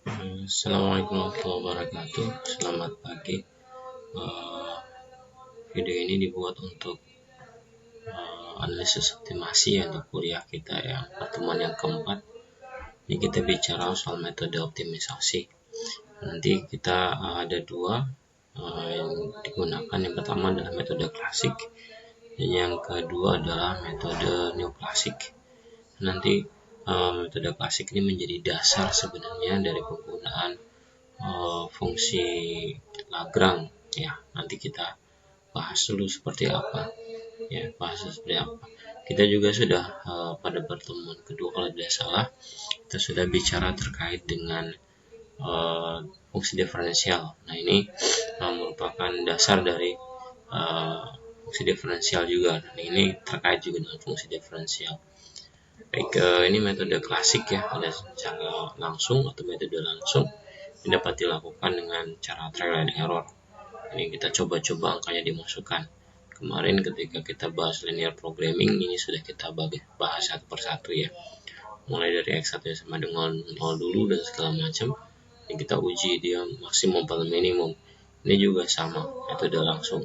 Assalamualaikum warahmatullahi wabarakatuh. Selamat pagi. Video ini dibuat untuk analisis optimasi untuk kuliah kita yang pertemuan yang keempat. Ini kita bicara soal metode optimisasi. Nanti kita ada dua yang digunakan. Yang pertama adalah metode klasik, dan yang kedua adalah metode neoklasik. Nanti metode klasik ini menjadi dasar sebenarnya dari penggunaan fungsi Lagrange ya. Nanti kita bahas dulu seperti apa ya, kita juga sudah pada pertemuan kedua kalau tidak salah kita sudah bicara terkait dengan fungsi diferensial. Nah, ini merupakan dasar dari fungsi diferensial juga. Nah, ini terkait juga dengan fungsi diferensial. Baik, ini metode klasik ya, ada cara langsung atau metode langsung yang dapat dilakukan dengan cara trial and error. Ini kita coba-coba angkanya dimasukkan. Kemarin ketika kita bahas linear programming, ini sudah kita bahas satu persatu ya, mulai dari x1 sama dengan 0 dulu dan segala macam. Ini kita uji dia maksimum atau minimum. Ini juga sama, metode langsung.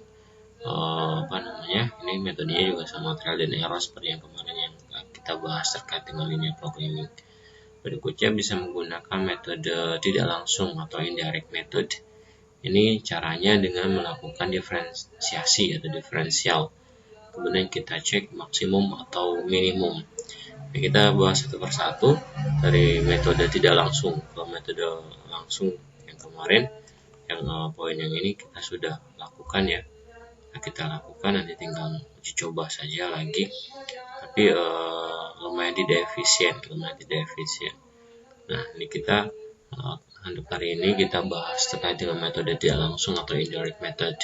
Ini metodenya juga sama, trial and error seperti yang kemarin yang kita bahas terkait dengan linear programming. Berikutnya bisa menggunakan metode tidak langsung atau indirect method. Ini caranya dengan melakukan diferensiasi atau diferensial. Kemudian kita cek maksimum atau minimum. Nah, kita bahas satu persatu dari metode tidak langsung ke metode langsung yang kemarin. Yang poin yang ini kita sudah lakukan ya. Nah, kita lakukan, nanti tinggal uji coba saja lagi. Tapi lumayan tidak efisien. Nah, ini kita untuk hari ini kita bahas terkait dengan metode tidak langsung atau indirect method.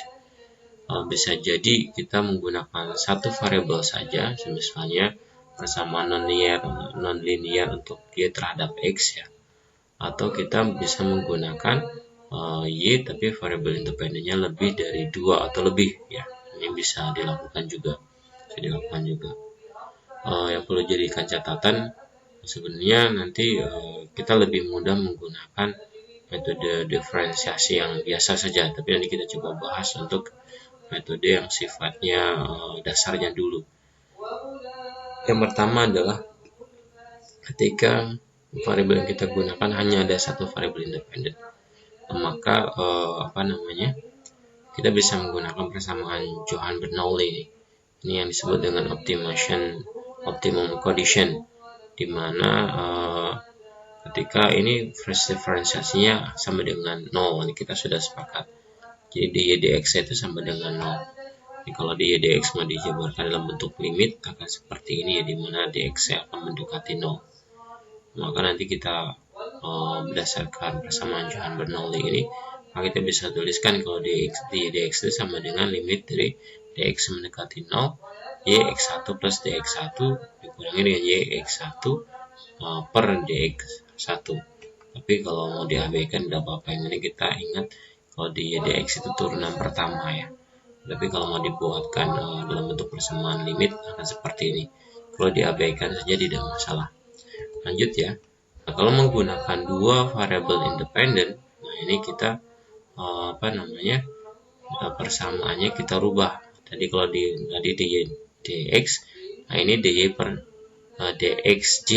Bisa jadi kita menggunakan satu variabel saja, misalnya persamaan non-linear untuk y terhadap x ya. Atau kita bisa menggunakan y tapi variabel independennya lebih dari 2 atau lebih ya. Ini bisa dilakukan juga. Yang perlu jadikan catatan sebenarnya nanti kita lebih mudah menggunakan metode diferensiasi yang biasa saja, tapi nanti kita coba bahas untuk metode yang sifatnya dasarnya dulu. Yang pertama adalah ketika variabel yang kita gunakan hanya ada satu variabel independen, maka kita bisa menggunakan persamaan Johan-Bernoulli. Ini yang disebut dengan optimum condition, di mana ketika ini diferensiasinya sama dengan 0, ini kita sudah sepakat. Jadi dy dx itu sama dengan 0. Jadi kalau dy dx mau dijabarkan dalam bentuk limit akan seperti ini ya, di mana dx akan mendekati 0. Maka nanti kita berdasarkan persamaan Johan-Bernoulli ini, maka kita bisa tuliskan kalau dy dx itu sama dengan limit dari dx mendekati 0 y x1 plus dx1 dikurangi dengan y x1 per dx1. Tapi kalau mau diabaikan tidak apa-apa, yang ini kita ingat kalau di dx itu turunan pertama ya. Tapi kalau mau dibuatkan dalam bentuk persamaan limit akan seperti ini. Kalau diabaikan saja tidak masalah. Lanjut ya. Nah, kalau menggunakan dua variabel independen, nah ini kita persamaannya kita rubah. Tadi kalau tadi dy dx, nah ini dy per dxj,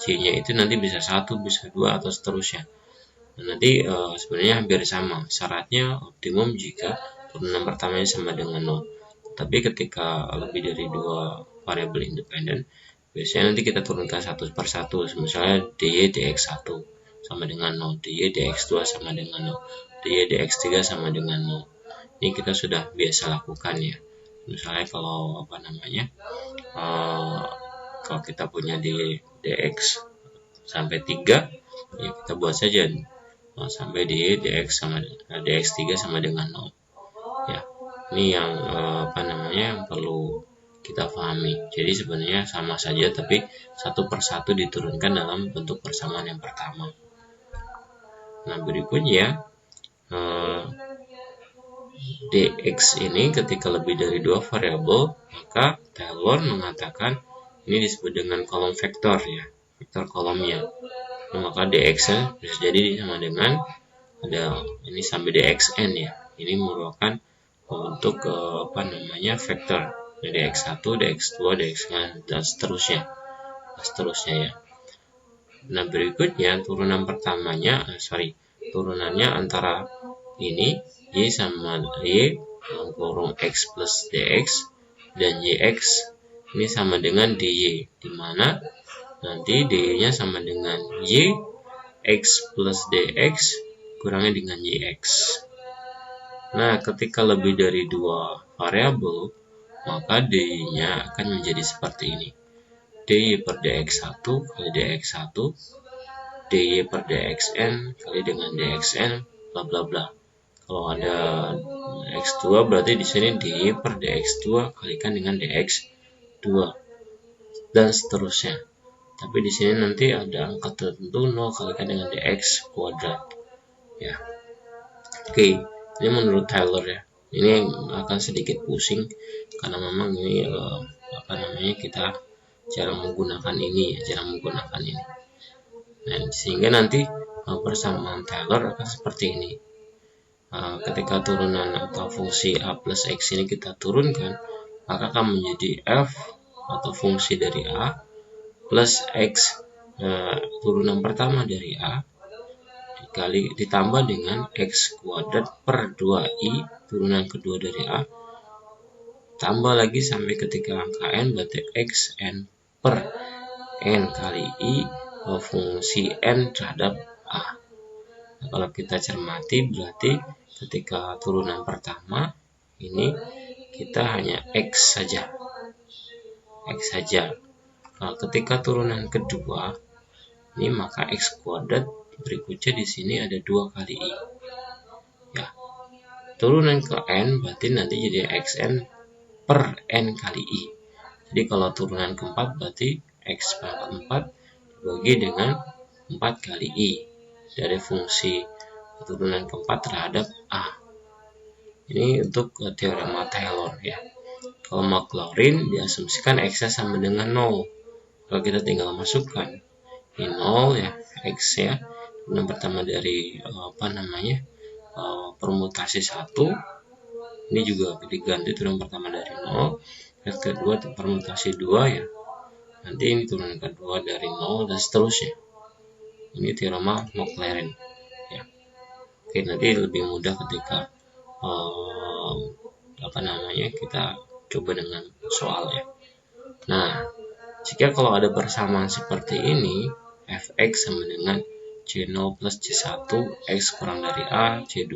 j-nya itu nanti bisa 1, bisa 2 atau seterusnya. Nah, nanti sebenarnya hampir sama. Syaratnya optimum jika turunan pertamanya sama dengan 0. Tapi ketika lebih dari dua variabel independen, biasanya nanti kita turunkan satu per satu. Misalnya dy dx1 sama dengan 0, dy dx2 sama dengan 0, dy dx3 sama dengan 0. Ini kita sudah biasa lakukan ya. Misalnya kalau kalau kita punya dx sampai 3 ya, kita buat saja sampai dx sama dx3 sama dengan 0 ya. Ini yang yang perlu kita pahami. Jadi sebenarnya sama saja, tapi satu persatu diturunkan dalam bentuk persamaan yang pertama. Nah, berikutnya dx ini ketika lebih dari dua variabel, maka Taylor mengatakan ini disebut dengan kolom vektor ya, vektor kolomnya. maka dx bisa jadi sama dengan ada ini sampai dxn ya. Ini merupakan untuk vektor dx1, dx2, dxn dan seterusnya. Ya. Nah, berikutnya turunannya antara ini y sama y kurung x plus dx dan yx ini sama dengan dy, dimana nanti dy-nya sama dengan y x plus dx kurangnya dengan yx. Nah, ketika lebih dari dua variabel, maka dy-nya akan menjadi seperti ini. dy per dx1 kali dx1, dy per dxn kali dengan dxn, bla bla bla. Kalau ada x2 berarti di sini dy per dx2 kalikan dengan dx2 dan seterusnya. Tapi di sini nanti ada angka tertentu 0 kalikan dengan dx kuadrat. Ya. Oke, ini menurut Taylor ya. Ini akan sedikit pusing karena memang ini kita cara menggunakan ini. Nah, sehingga nanti persamaan Taylor akan seperti ini. Ketika turunan atau fungsi a plus x ini kita turunkan, maka akan menjadi f atau fungsi dari a plus x turunan pertama dari a ditambah dengan x kuadrat per 2i turunan kedua dari a, tambah lagi sampai ketika angka n, berarti xn per n kali i fungsi n terhadap a. Nah, kalau kita cermati berarti ketika turunan pertama ini kita hanya x saja. Nah, ketika turunan kedua ini maka x kuadrat berikutnya di sini ada 2 kali i. Ya. Turunan ke n berarti nanti jadi xn per n kali i. Jadi kalau turunan keempat berarti x pangkat 4 dibagi dengan 4 kali i dari fungsi turunan keempat terhadap a. Ini untuk teorema Taylor ya. Kalau Maclaurin diasumsikan x sama dengan 0. Kalau kita tinggal masukkan ini 0 ya, x ya. Yang pertama dari permutasi 1. Ini juga diganti turunan pertama dari 0. Yang kedua permutasi 2 ya. Nanti ini turunan kedua dari 0 dan seterusnya. Ini teorema Maclaurin ya. Oke, nanti lebih mudah ketika kita coba dengan soal ya. Nah, jika kalau ada persamaan seperti ini, fx sama dengan c0 plus c1 x kurang dari a, c2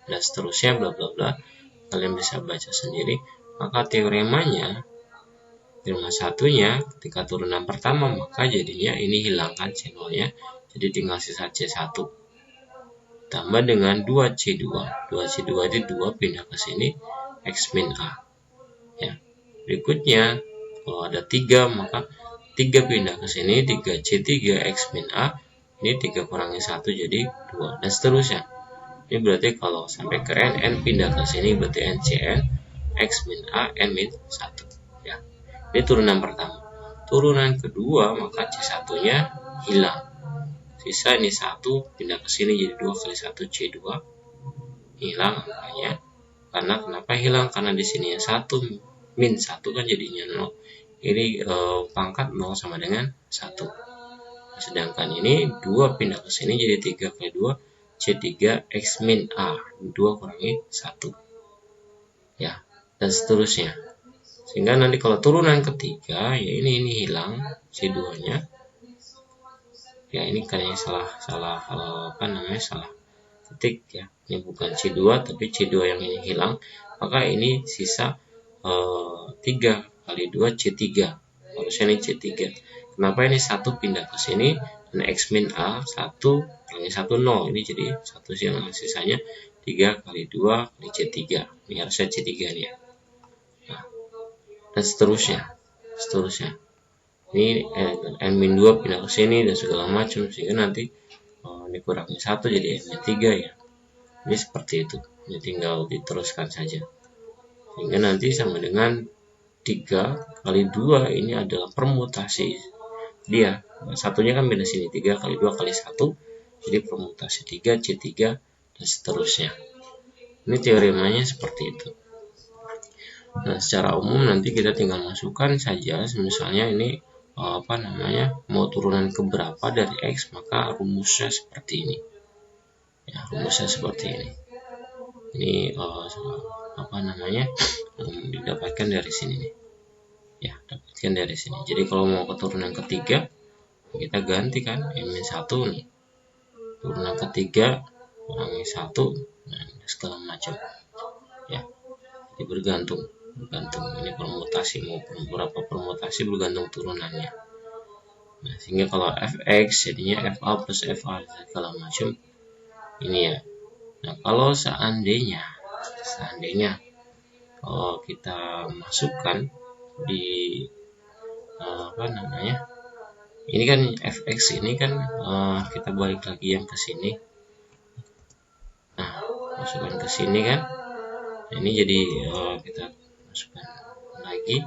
dan seterusnya bla bla bla, kalian bisa baca sendiri. Maka teorema satunya ketika turunan pertama, maka jadinya ini hilangkan c0 nya, jadi tinggal sisa c1 tambah dengan 2c2 itu 2 pindah ke sini x min a ya. Berikutnya kalau ada 3 maka 3 pindah ke sini 3c3 x min a, ini 3 kurangi 1 jadi 2 dan seterusnya. Ini berarti kalau sampai ke n pindah ke sini berarti ncn x min a n min 1 ya. Ini turunan pertama. Turunan kedua maka c1 nya hilang, sisa ini 1 pindah ke sini jadi 2 kali 1 c2 hilang angkanya. Karena kenapa hilang? Karena di sini 1 min 1 kan jadinya 0. Ini pangkat 0 sama dengan 1. Sedangkan ini 2 pindah ke sini jadi 3 kali 2 c3 x min a, 2 kurangi 1 ya, dan seterusnya. Sehingga nanti kalau turunan ketiga ya ini hilang c2 nya ya. Ini kayaknya salah ketik ya. Ini bukan C2 tapi C2 yang ini hilang, maka ini sisa 3 kali 2 C3, harusnya ini C3. Kenapa ini 1 pindah ke sini dan x min a 1 kurangi 1 0, ini jadi 1 sisanya 3 kali 2 kali C3, ini harusnya C3 nih ya. Nah, dan seterusnya ini n-2 pindah ke sini dan segala macam, sehingga nanti dikurangi 1 jadi n-3 ya. Ini seperti itu, ini tinggal diteruskan saja sehingga nanti sama dengan 3 kali 2 ini adalah permutasi dia satunya kan beda sini, 3 kali 2 kali 1, jadi permutasi 3 C3 dan seterusnya. Ini teoremanya seperti itu. Nah, secara umum nanti kita tinggal masukkan saja, misalnya ini mau turunan keberapa dari X, maka rumusnya seperti ini. Ya, rumusnya seperti ini. Ini didapatkan dari sini nih. Ya, dapatkan dari sini. Jadi kalau mau keturunan ketiga, kita ganti kan M-1 nih. Turunan ketiga kurangi 1, nah, segala macam. Ya. Jadi bergantung. Ini permutasi, mau berapa permutasi bergantung turunannya. Nah, sehingga kalau fx jadinya fa plus fa segala macam. Ini ya. Nah, kalau seandainya kalau kita masukkan di ini kan fx ini kan kita balik lagi yang ke sini. Nah, masukkan ke sini kan. Nah, ini jadi kita masukkan lagi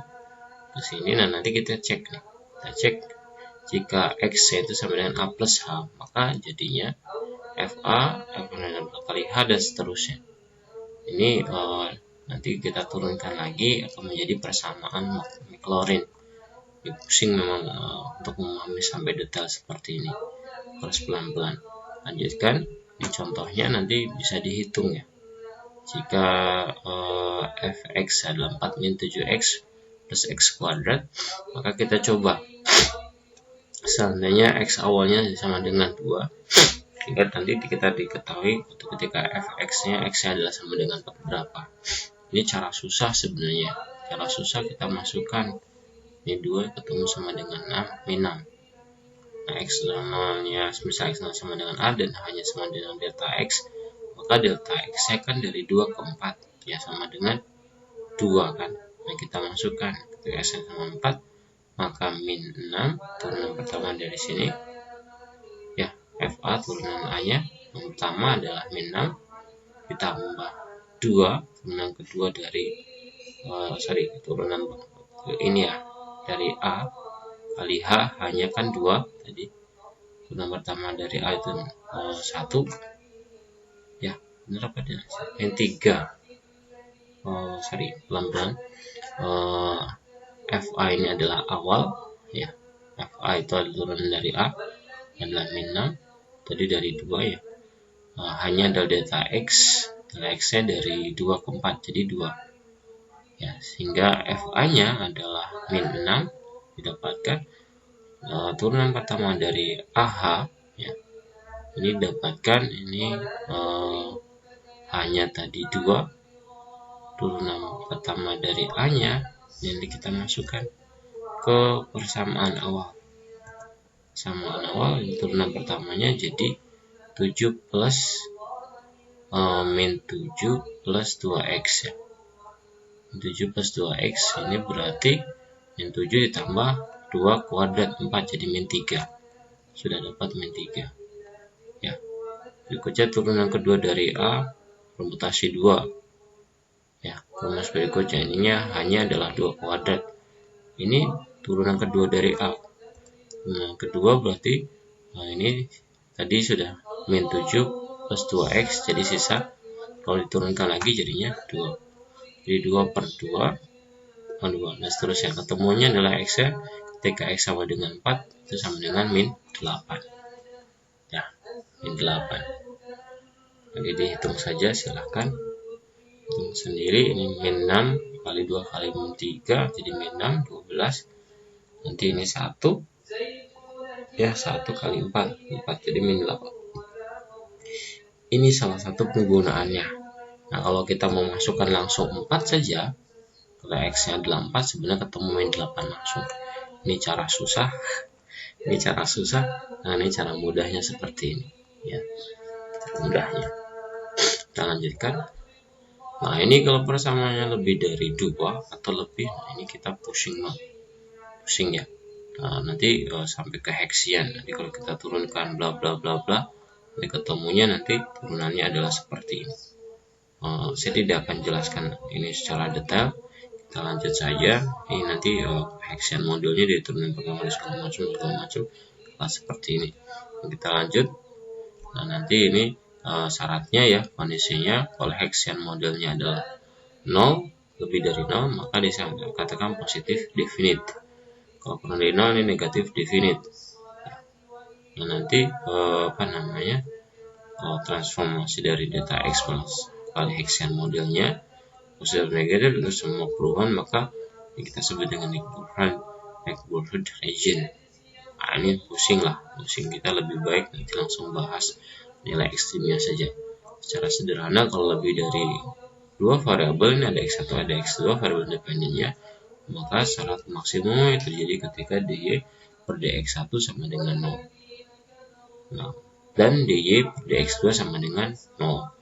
ke sini. Nah, nanti kita cek nih. Kita cek jika x itu sama dengan a plus h, maka jadinya fa kali h dan seterusnya. Ini nanti kita turunkan lagi akan menjadi persamaan Maclaurin. Pusing memang untuk memahami sampai detail seperti ini. Harus pelan-pelan. Lanjutkan. Ini contohnya nanti bisa dihitung ya. Jika fx adalah 4 min 7x plus x kuadrat, maka kita coba. Seandainya x awalnya sama dengan 2, sehingga nanti kita diketahui ketika fx-nya adalah sama dengan 4 berapa. Ini cara susah sebenarnya. Cara susah kita masukkan ini 2 ketemu sama dengan 6 min 6. Nah, x normalnya misalnya x sama dengan a dan hanya sama dengan delta x, maka delta x kan dari 2 ke 4 ya sama dengan 2 kan. Nah, kita masukkan ketika x sama 4, maka min 6 turunan pertama dari sini ya, fa turunan a nya yang pertama adalah min 6 ditambah 2 turunan kedua dari turunan ini ya dari a kali h, hanya kan 2 tadi. Turunan pertama dari a itu 1 ya, benar apa dia? Yang 3 pelan-pelan. fa ini adalah awal ya, fa itu adalah turunan dari a adalah min 6 tadi dari 2 ya. Hanya ada delta x nya dari 2 ke 4 jadi 2 ya, sehingga fa nya adalah min 6 didapatkan. Turunan pertama dari ah ya, ini dapatkan ini hanya tadi 2. Turunan pertama dari a nya yang kita masukkan ke persamaan awal. Persamaan awal turunan pertamanya jadi 7 plus min 7 plus 2x ya. 7 plus 2x ini berarti min 7 ditambah 2 kuadrat 4 jadi min 3. Sudah dapat min 3 ya. Berikutnya turunan kedua dari a permutasi 2 ya. Rumus berikutnya ininya hanya adalah 2 kuadrat. Ini turunan kedua dari a. Nah, kedua berarti ini tadi sudah min 7 plus 2x jadi sisa, kalau diturunkan lagi jadinya 2. Jadi 2 per 2 dan seterusnya. Ketemunya adalah x nya ketika x sama dengan 4 itu sama dengan min 8 ya, min 8. Jadi dihitung saja, silahkan hitung sendiri. Ini min 6 kali 2 kali min 3 jadi min 6 12. Nanti ini 1 ya, 1 kali 4 jadi min 8. Ini salah satu penggunaannya. Nah, kalau kita mau masukkan langsung 4 saja, kalau x nya adalah 4 sebenarnya ketemu min 8 langsung. Ini cara susah. Nah, ini cara mudahnya seperti ini ya, mudahnya. Kita lanjutkan. Nah, ini kalau persamaannya lebih dari 2 atau lebih, nah ini kita pusing ya. Nah, nanti sampai ke hexian. Nanti kalau kita turunkan bla bla bla bla, nanti ketemunya nanti turunannya adalah seperti ini. Saya tidak akan jelaskan ini secara detail. Kita lanjut saja. Ini nanti hexian modulnya dari turunan pertama segala macam. seperti ini. Kita lanjut. Nah, nanti ini syaratnya ya, kondisinya kalau Hessian modelnya adalah 0, lebih dari 0, maka dikatakan positif definite. Kalau kurang dari 0 ini negatif definite. Nah, nanti transformasi dari data X plus kali Hessian modelnya positif negatif untuk semua perubahan, maka kita sebut dengan neighborhood region. Nah, ini pusing, kita lebih baik nanti langsung bahas nilai ekstrimnya saja. Secara sederhana, kalau lebih dari dua variabel, ini ada X1 ada X2 variabel independennya, maka syarat maksimum terjadi ketika dy per dx1 sama dengan 0. Nah, dan dy per dx2 sama dengan 0.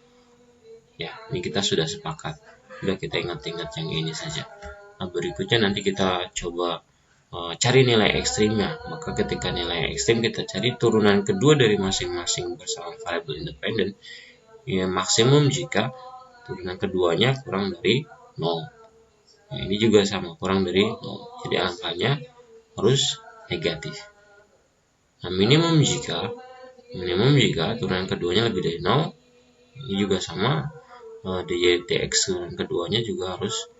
Ya, ini kita sudah sepakat. Sudah kita ingat-ingat yang ini saja. Nah, berikutnya nanti kita coba cari nilai ekstrimnya. Maka ketika nilai ekstrim kita cari turunan kedua dari masing-masing persamaan variabel independen, ya, maksimum jika turunan keduanya kurang dari 0. Nah, ini juga sama, kurang dari 0. Jadi angkanya harus negatif. Nah, minimum jika turunan keduanya lebih dari 0, ini juga sama, dx turunan keduanya juga harus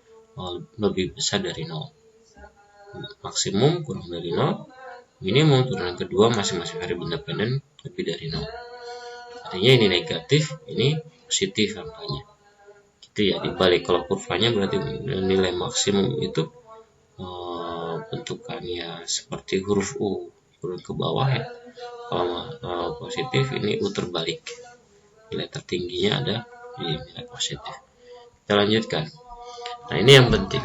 lebih besar dari 0. Maksimum kurang dari 0, minimum turunan kedua masing-masing variabel independen lebih dari 0. Artinya ini negatif, ini positif angkanya. Gitu ya, dibalik. Kalau kurvanya berarti nilai maksimum itu bentukannya seperti huruf U, turun ke bawah ya. Kalau positif ini U terbalik. Nilai tertingginya ada di nilai positif. Kita lanjutkan. Nah, ini yang penting.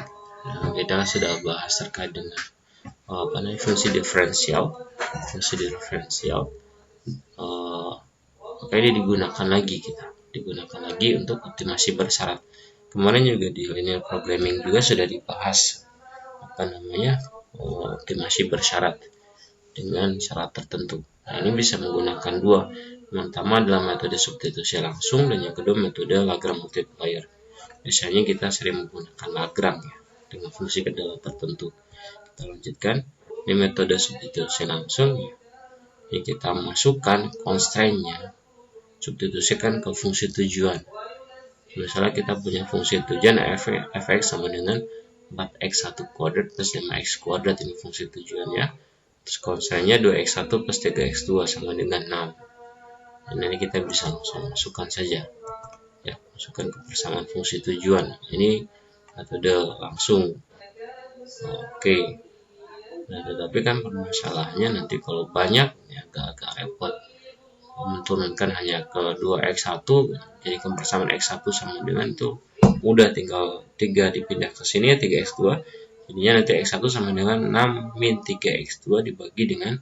Nah, kita sudah bahas terkait dengan fungsi diferensial. Maka ini digunakan lagi untuk optimasi bersyarat. Kemarin juga di linear programming juga sudah dibahas optimasi bersyarat dengan syarat tertentu. Nah, ini bisa menggunakan dua. Yang pertama adalah metode substitusi langsung, dan yang kedua metode Lagrange multiplier. Biasanya kita sering menggunakan Lagrange ya, dengan fungsi kedalaman tertentu. Kita lanjutkan. Ini metode substitusi langsung ya. Ini kita masukkan constraint-nya, substitusikan ke fungsi tujuan. Misalnya kita punya fungsi tujuan fx sama dengan 4x1 kuadrat plus 5x kuadrat, ini fungsi tujuannya. Terus constraint-nya 2x1 plus 3x2 sama dengan 6. Dan ini kita bisa langsung masukkan saja. Ya, masukkan ke persamaan fungsi tujuan. Ini metode langsung. Oke. Nah, tetapi kan permasalahannya nanti kalau banyak ya agak repot. Menurunkan hanya ke 2x1, jadi ke persamaan x1 sama dengan itu mudah, tinggal 3 dipindah ke sini ya, 3x2. Jadinya nanti x1 sama dengan 6 min 3x2 dibagi dengan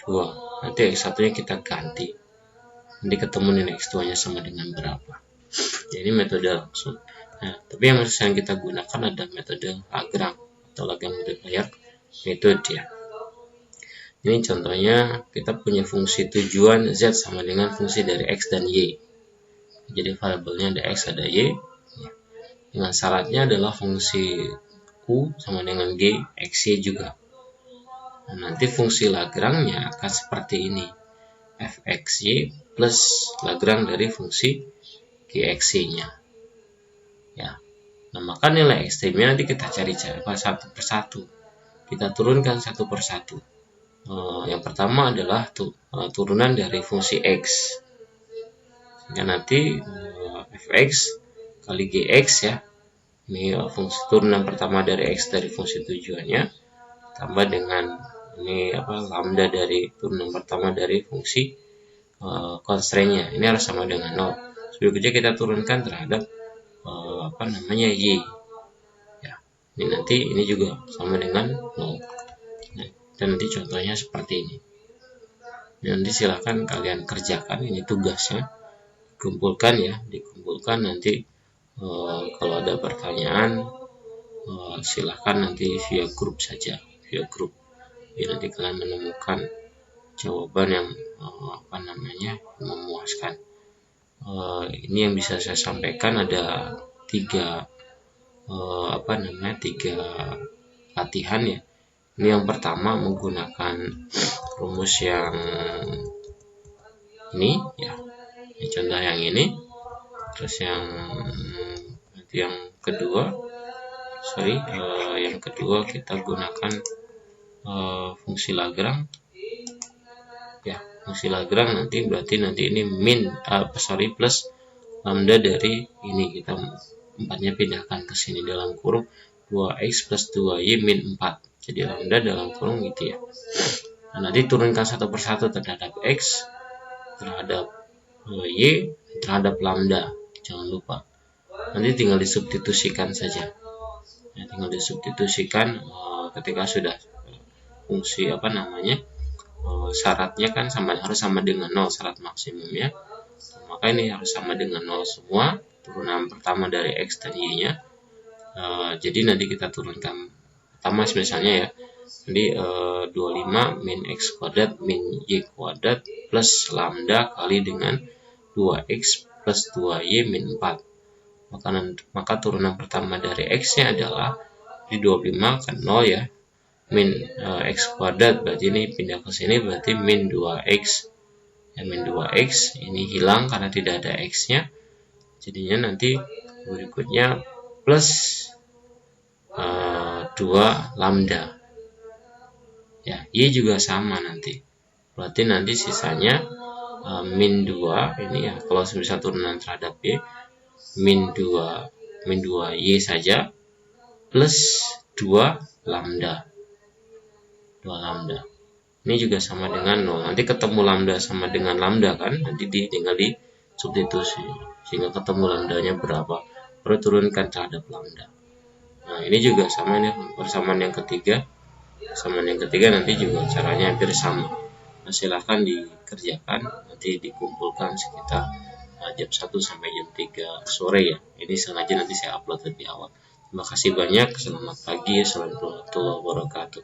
2. Nanti x1-nya kita ganti. Nanti ketemu nilai x2 nya sama dengan berapa. Jadi metode langsung. Nah, tapi yang sering kita gunakan ada metode Lagrange atau Lagrange multiplier metode ya. Ini contohnya kita punya fungsi tujuan z sama dengan fungsi dari x dan y. Jadi variabelnya ada x ada y. Dengan syaratnya adalah fungsi u sama dengan g, xy juga. Nah, nanti fungsi Lagrange-nya akan seperti ini. fxy plus Lagrange dari fungsi gxy-nya. Ya. Nah, maka nilai ekstrimnya nanti kita cari satu persatu. Kita turunkan satu persatu. Yang pertama adalah turunan dari fungsi x. Sehingga nanti fx kali gx ya. Ini fungsi turunan pertama dari x dari fungsi tujuannya, tambah dengan ini lambda dari turunan pertama dari fungsi constraint-nya. Ini harus sama dengan 0. Berikutnya kita turunkan terhadap y. Ya. Ini nanti ini juga sama dengan 0. Nah, dan nanti contohnya seperti ini. Nanti silahkan kalian kerjakan, ini tugasnya. Dikumpulkan nanti kalau ada pertanyaan silahkan nanti via grup saja, Jadi nanti kalian menemukan jawaban yang memuaskan. Ini yang bisa saya sampaikan, ada tiga latihan ya. Ini yang pertama menggunakan rumus yang ini ya, ini contoh yang ini. Terus yang kedua kita gunakan fungsi Lagrange ya. Fungsi Lagrange berarti nanti ini plus lambda dari ini, kita 4-nya pindahkan ke sini dalam kurung 2x plus 2y min 4, jadi lambda dalam kurung gitu ya. Nah, nanti turunkan satu persatu terhadap x, terhadap y, terhadap lambda, jangan lupa. Nanti tinggal disubstitusikan saja ya, tinggal disubstitusikan ketika sudah fungsi syaratnya kan harus sama dengan 0, syarat maksimumnya. Maka ini harus sama dengan 0 semua, turunan pertama dari x dan y-nya. Jadi nanti kita turunkan pertama misalnya ya, jadi 25 min x kuadrat min y kuadrat plus lambda kali dengan 2x plus 2y min 4. Maka turunan pertama dari x-nya adalah di 25 kan 0 ya, min x kuadrat, berarti ini pindah ke sini berarti min 2x ya, min 2x ini hilang karena tidak ada x-nya, jadinya nanti berikutnya plus 2 lambda ya, y juga sama nanti, berarti nanti sisanya min 2 ini ya, kalau misal turunan terhadap y min 2y saja plus 2 lambda. Ini juga sama dengan 0. Nanti ketemu lambda sama dengan lambda kan, nanti tinggal di substitusi sehingga ketemu lambdanya berapa, baru turunkan terhadap lambda. Nah, ini juga sama nih, persamaan yang ketiga. Persamaan yang ketiga nanti juga caranya hampir sama. Nah, silahkan dikerjakan, nanti dikumpulkan sekitar jam 1 sampai jam 3 sore ya. Ini sengaja nanti saya upload lebih awal. Terima kasih banyak, selamat pagi, assalamualaikum warahmatullahi wabarakatuh.